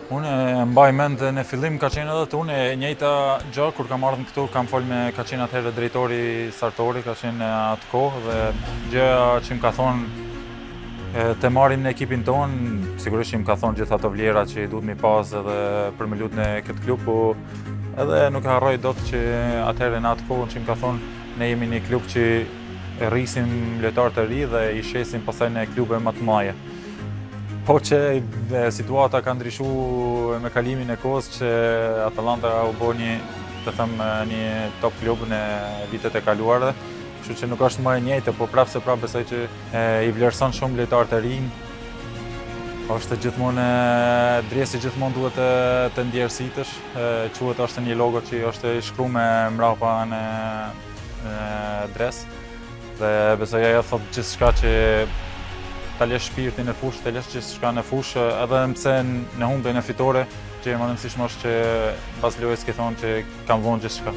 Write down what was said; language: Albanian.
Unë mbaj mend në fillim ka qenë edhe të unë e njëjta gjë kur kam ardhur këtu, kam folë me ka qenë atëherë drejtori Sartori, ka qenë atë kohë dhe gjëja që më ka thonë të marrin në ekipin tonë, sigurisht që më ka thonë gjithë ato vlera që duhet mi pas edhe për me lutë në këtë klub, po edhe nuk e harroj dot që atëherë në atë kohë që më ka thonë ne jemi një klub që rrisim lojtarë të ri dhe i shesim pastaj në klube më të mëdha. Po që situata ka ndryshu me kalimin e kohës që Atalanta u bo një top klub në vitet e kaluara, kështu që nuk është më e njëjtë, po prapë se prapë besoj që i vlerëson shumë lojtarë të rinj. Është gjithmonë dresi gjithmonë duhet të ndjersitësh, quhet është një logo që është i shkruar me mbrapa në dres dhe besoj ajo thot gjithçka që ta lesh shpirtin në fushë, ta lesh gjithçka në fushë, edhe pse në humbjen e fitore, që më rëndësishme është që pas lojës ke thonë që kam vonë gjithçka.